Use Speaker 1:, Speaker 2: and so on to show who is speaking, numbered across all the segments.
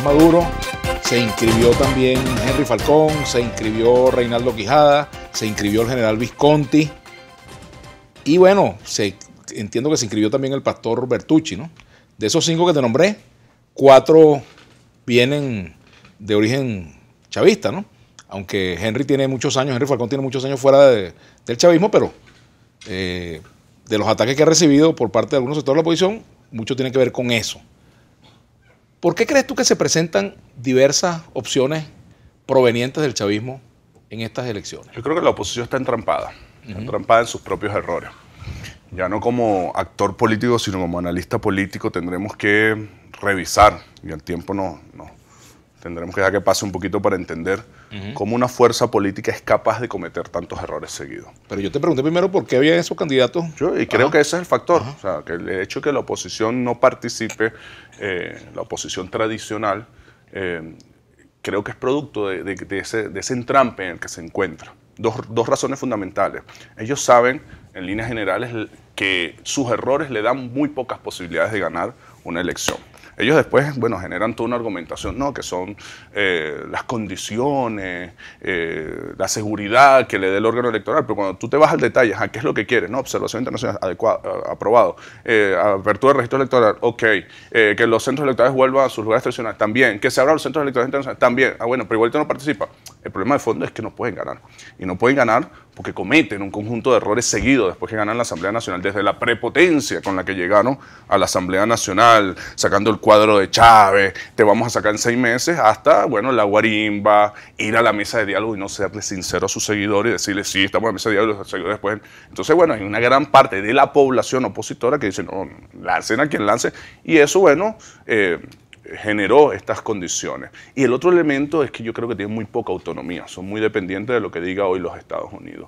Speaker 1: Maduro, se inscribió también Henry Falcón, se inscribió Reinaldo Quijada, se inscribió el general Visconti y bueno, entiendo que se inscribió también el pastor Bertucci, ¿no? De esos 5 que te nombré, 4 vienen de origen chavista, ¿no? Aunque Henry Falcón tiene muchos años fuera del chavismo, pero de los ataques que ha recibido por parte de algunos sectores de la oposición, mucho tiene que ver con eso. ¿Por qué crees tú que se presentan diversas opciones provenientes del chavismo en estas elecciones?
Speaker 2: Yo creo que la oposición está entrampada en sus propios errores. Ya no como actor político, sino como analista político tendremos que revisar, y al tiempo tendremos que dejar que pase un poquito para entender cómo una fuerza política es capaz de cometer tantos errores seguidos.
Speaker 1: Pero yo te pregunté primero por qué había esos candidatos.
Speaker 2: Creo que ese es el factor. O sea, que el hecho de que la oposición no participe, la oposición tradicional, creo que es producto de ese entrampe en el que se encuentra. Dos razones fundamentales. Ellos saben, en líneas generales, que sus errores le dan muy pocas posibilidades de ganar una elección. Ellos después, bueno, generan toda una argumentación, ¿no? Que son las condiciones, la seguridad que le dé el órgano electoral, pero cuando tú te vas al detalle, ¿a qué es lo que quieres? ¿No? Observación internacional aprobado, apertura del registro electoral, ok, que los centros electorales vuelvan a sus lugares tradicionales, también, que se abran los centros electorales internacionales, también, bueno, pero igual no participa. El problema de fondo es que no pueden ganar, y no pueden ganar porque cometen un conjunto de errores seguidos después que ganan la Asamblea Nacional, desde la prepotencia con la que llegaron a la Asamblea Nacional, sacando el cuadro de Chávez, te vamos a sacar en 6 meses, hasta, bueno, la guarimba, ir a la mesa de diálogo y no serle sincero a sus seguidores y decirles, sí, estamos en la mesa de diálogo y los seguidores después. Entonces, bueno, hay una gran parte de la población opositora que dice, no, lancen a quien lance, y eso, bueno, generó estas condiciones. Y el otro elemento es que yo creo que tienen muy poca autonomía, son muy dependientes de lo que diga hoy los Estados Unidos.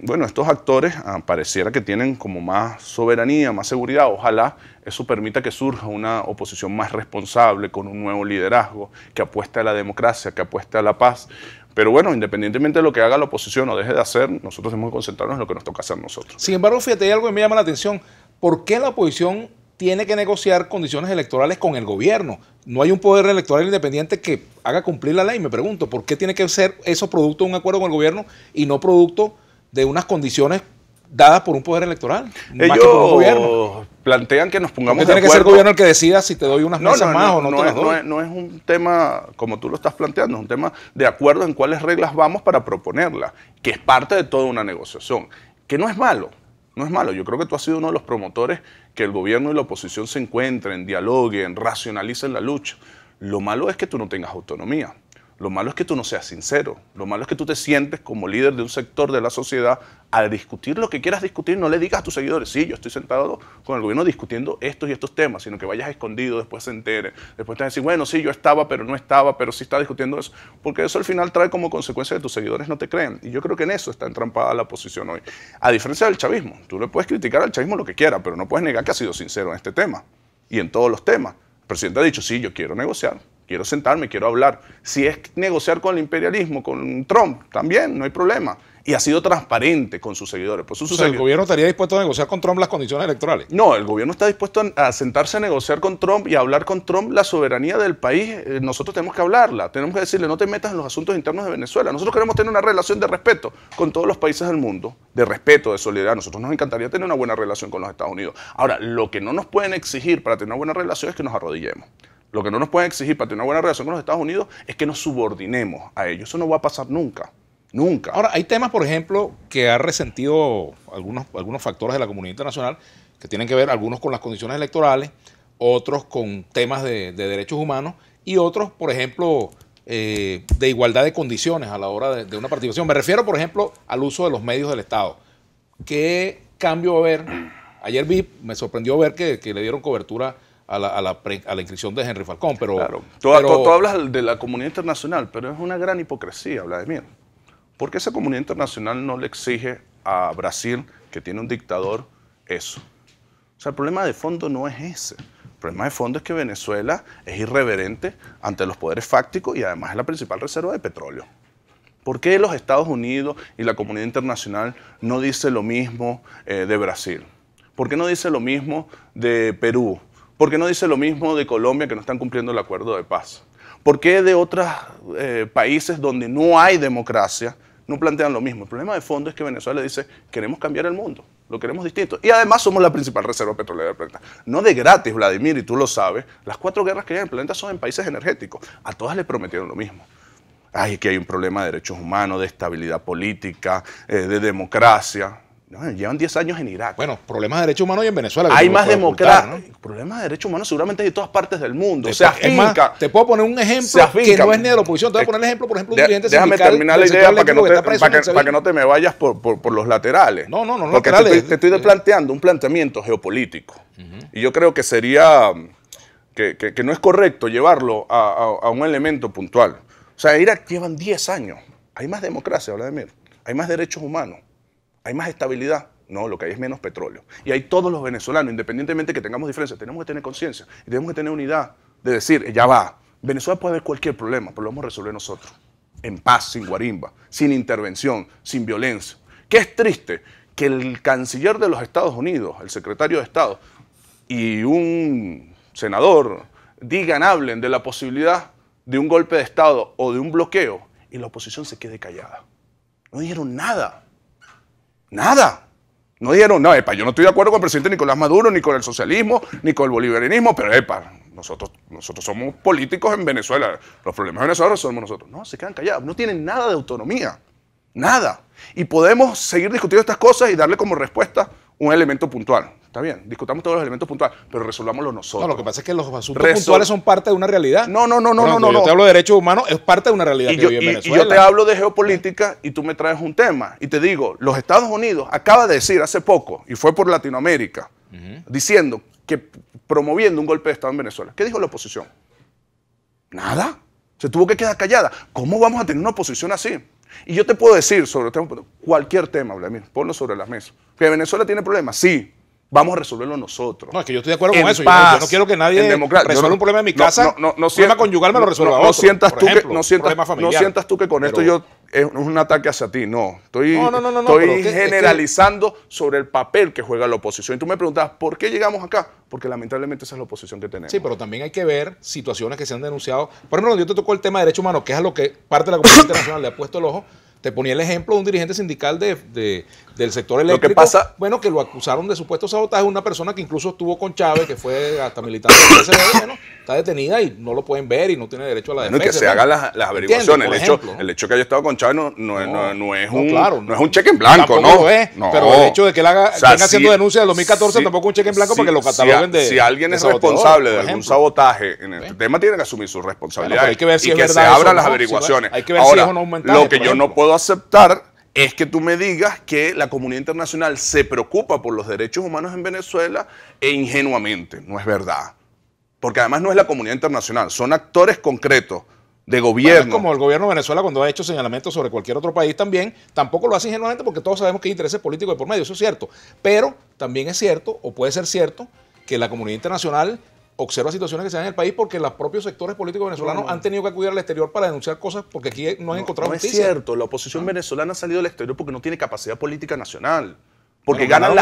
Speaker 2: Bueno, estos actores pareciera que tienen como más soberanía, más seguridad. Ojalá eso permita que surja una oposición más responsable, con un nuevo liderazgo, que apueste a la democracia, que apueste a la paz. Pero bueno, independientemente de lo que haga la oposición o deje de hacer, nosotros tenemos que concentrarnos en lo que nos toca hacer nosotros.
Speaker 1: Sin embargo, fíjate, hay algo que me llama la atención. ¿Por qué la oposición tiene que negociar condiciones electorales con el gobierno? No hay un poder electoral independiente que haga cumplir la ley. Me pregunto, ¿por qué tiene que ser eso producto de un acuerdo con el gobierno y no producto de unas condiciones dadas por un poder electoral?
Speaker 2: Ellos
Speaker 1: más que por un gobierno.
Speaker 2: Plantean que nos pongamos de
Speaker 1: acuerdo. Tiene que ser el gobierno el que decida si te doy unas mesas más o no te las doy.
Speaker 2: No es un tema como tú lo estás planteando, es un tema de acuerdo en cuáles reglas vamos para proponerla, que es parte de toda una negociación, que no es malo. No es malo, yo creo que tú has sido uno de los promotores que el gobierno y la oposición se encuentren, dialoguen, racionalicen la lucha. Lo malo es que tú no tengas autonomía, lo malo es que tú no seas sincero, lo malo es que tú te sientes como líder de un sector de la sociedad a discutir lo que quieras discutir, no le digas a tus seguidores, sí, yo estoy sentado con el gobierno discutiendo estos y estos temas, sino que vayas escondido, después se entere, después te van a decir, bueno, sí, yo estaba, pero no estaba, pero sí estaba discutiendo eso, porque eso al final trae como consecuencia que tus seguidores no te creen, y yo creo que en eso está entrampada la oposición hoy. A diferencia del chavismo, tú le puedes criticar al chavismo lo que quieras, pero no puedes negar que ha sido sincero en este tema, y en todos los temas. El presidente ha dicho, sí, yo quiero negociar, quiero sentarme, quiero hablar. Si es negociar con el imperialismo, con Trump, también, no hay problema. Y ha sido transparente con sus seguidores. Pues
Speaker 1: ¿el gobierno estaría dispuesto a negociar con Trump las condiciones electorales?
Speaker 2: No, el gobierno está dispuesto a sentarse a negociar con Trump y a hablar con Trump la soberanía del país. Nosotros tenemos que hablarla, tenemos que decirle, no te metas en los asuntos internos de Venezuela. Nosotros queremos tener una relación de respeto con todos los países del mundo, de respeto, de solidaridad. A nosotros nos encantaría tener una buena relación con los Estados Unidos. Ahora, lo que no nos pueden exigir para tener una buena relación es que nos arrodillemos. Lo que no nos pueden exigir para tener una buena relación con los Estados Unidos es que nos subordinemos a ellos. Eso no va a pasar nunca. Nunca.
Speaker 1: Ahora, hay temas, por ejemplo, que ha resentido algunos factores de la comunidad internacional que tienen que ver, algunos con las condiciones electorales, otros con temas de derechos humanos y otros, por ejemplo, de igualdad de condiciones a la hora de una participación. Me refiero, por ejemplo, al uso de los medios del Estado. ¿Qué cambio va a haber? Ayer me sorprendió ver que le dieron cobertura a la inscripción de Henry Falcón, pero...
Speaker 2: Claro. Tú hablas de la comunidad internacional, pero es una gran hipocresía, Vladimir. ¿Por qué esa comunidad internacional no le exige a Brasil, que tiene un dictador, eso? O sea, el problema de fondo no es ese. El problema de fondo es que Venezuela es irreverente ante los poderes fácticos y además es la principal reserva de petróleo. ¿Por qué los Estados Unidos y la comunidad internacional no dice lo mismo de Brasil? ¿Por qué no dice lo mismo de Perú? ¿Por qué no dice lo mismo de Colombia, que no están cumpliendo el acuerdo de paz? ¿Por qué de otros países donde no hay democracia no plantean lo mismo? El problema de fondo es que Venezuela dice, queremos cambiar el mundo, lo queremos distinto. Y además somos la principal reserva petrolera del planeta. No de gratis, Vladimir, y tú lo sabes, las 4 guerras que hay en el planeta son en países energéticos. A todas le prometieron lo mismo. Ay, que hay un problema de derechos humanos, de estabilidad política, de democracia. No, llevan 10 años en Irak.
Speaker 1: Bueno, problemas de derechos humanos y en Venezuela.
Speaker 2: Hay más democracia. ¿No? Problemas de derechos humanos seguramente hay en todas partes del mundo.
Speaker 1: Te puedo poner un ejemplo que no es ni de la oposición. Te voy a poner el ejemplo, por ejemplo, un dirigente sindical.
Speaker 2: Déjame terminar la idea para que no te me vayas por los laterales.
Speaker 1: No,
Speaker 2: porque te estoy planteando un planteamiento geopolítico. Y yo creo que sería, que no es correcto llevarlo a un elemento puntual. O sea, Irak llevan 10 años. Hay más democracia, Vladimir. Hay más derechos humanos. ¿Hay más estabilidad? No, lo que hay es menos petróleo. Y hay todos los venezolanos, independientemente que tengamos diferencias, tenemos que tener conciencia y tenemos que tener unidad de decir, ya va, Venezuela puede haber cualquier problema, pero lo vamos a resolver nosotros. En paz, sin guarimba, sin intervención, sin violencia. Que es triste que el canciller de los Estados Unidos, el secretario de Estado y un senador hablen de la posibilidad de un golpe de Estado o de un bloqueo y la oposición se quede callada. No dijeron nada. Nada. No dijeron, no, yo no estoy de acuerdo con el presidente Nicolás Maduro, ni con el socialismo, ni con el bolivarianismo, pero nosotros somos políticos en Venezuela. Los problemas de Venezuela los resolvemos nosotros. No, se quedan callados. No tienen nada de autonomía. Nada. Y podemos seguir discutiendo estas cosas y darle como respuesta un elemento puntual. Está bien, discutamos todos los elementos puntuales, pero resolvámoslo nosotros.
Speaker 1: No, lo que pasa es que los asuntos puntuales son parte de una realidad.
Speaker 2: No.
Speaker 1: Yo te hablo de derechos humanos, es parte de una realidad que vive en Venezuela.
Speaker 2: Y yo te hablo de geopolítica y tú me traes un tema. Y te digo, los Estados Unidos acaba de decir hace poco, y fue por Latinoamérica, diciendo que promoviendo un golpe de Estado en Venezuela. ¿Qué dijo la oposición? Nada. Se tuvo que quedar callada. ¿Cómo vamos a tener una oposición así? Y yo te puedo decir sobre cualquier tema, Vladimir, ponlo sobre la mesa. ¿Que Venezuela tiene problemas? Sí. Vamos a resolverlo nosotros.
Speaker 1: No, es que yo estoy de acuerdo con eso. Yo no quiero que nadie resuelva un problema en mi casa. Un problema conyugal me lo resuelva otro.
Speaker 2: No sientas tú que con esto es un ataque hacia ti. No. Estoy generalizando sobre el papel que juega la oposición. Y tú me preguntas, ¿por qué llegamos acá? Porque lamentablemente esa es la oposición que tenemos.
Speaker 1: Sí, pero también hay que ver situaciones que se han denunciado. Por ejemplo, cuando yo te tocó el tema de derechos humanos, que es a lo que parte de la comunidad internacional le ha puesto el ojo, te ponía el ejemplo de un dirigente sindical del sector eléctrico.
Speaker 2: Lo que pasa,
Speaker 1: bueno, que lo acusaron de supuesto sabotaje, una persona que incluso estuvo con Chávez, que fue hasta militante del PSDB, bueno, está detenida y no lo pueden ver y no tiene derecho a la defensa.
Speaker 2: No, que se hagan las averiguaciones. El hecho que haya estado con Chávez no es un cheque en blanco, ¿no?
Speaker 1: Lo es, pero el hecho de que él venga haciendo denuncias del 2014 tampoco es un cheque en blanco para que lo cataloguen de
Speaker 2: si alguien es responsable de algún sabotaje en este tema, tiene que asumir su responsabilidad.
Speaker 1: Hay que ver si
Speaker 2: y que se abran las averiguaciones.
Speaker 1: Hay que ver si es un aumentaje.
Speaker 2: Lo que yo no puedo aceptar es que tú me digas que la comunidad internacional se preocupa por los derechos humanos en Venezuela ingenuamente. No es verdad. Porque además no es la comunidad internacional, son actores concretos de gobierno.
Speaker 1: Bueno, es como el gobierno de Venezuela cuando ha hecho señalamientos sobre cualquier otro país también, tampoco lo hace ingenuamente porque todos sabemos que hay intereses políticos de por medio, eso es cierto. Pero también es cierto, o puede ser cierto, que la comunidad internacional observa situaciones que se dan en el país porque los propios sectores políticos venezolanos han tenido que acudir al exterior para denunciar cosas porque aquí no han encontrado justicia.
Speaker 2: No es cierto, la oposición venezolana ha salido al exterior porque no tiene capacidad política nacional. Porque
Speaker 1: ganan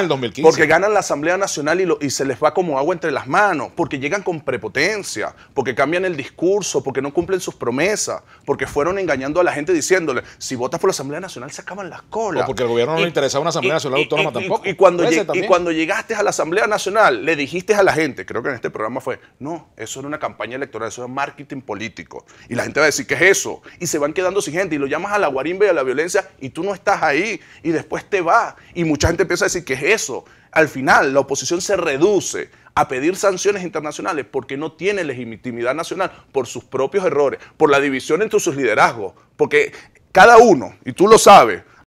Speaker 2: la Asamblea Nacional y se les va como agua entre las manos, porque llegan con prepotencia, porque cambian el discurso, porque no cumplen sus promesas, porque fueron engañando a la gente diciéndole, si votas por la Asamblea Nacional se acaban las colas.
Speaker 1: O porque al gobierno no le interesaba una Asamblea Nacional Autónoma tampoco.
Speaker 2: Y cuando llegaste a la Asamblea Nacional, le dijiste a la gente, creo que en este programa fue, no, eso era una campaña electoral, eso era marketing político. Y la gente va a decir, ¿qué es eso? Y se van quedando sin gente y lo llamas a la guarimba y a la violencia y tú no estás ahí y después te vas. Y mucha gente empieza a decir, ¿qué es eso? Al final, la oposición se reduce a pedir sanciones internacionales porque no tiene legitimidad nacional por sus propios errores, por la división entre sus liderazgos, porque cada uno, y tú lo sabes,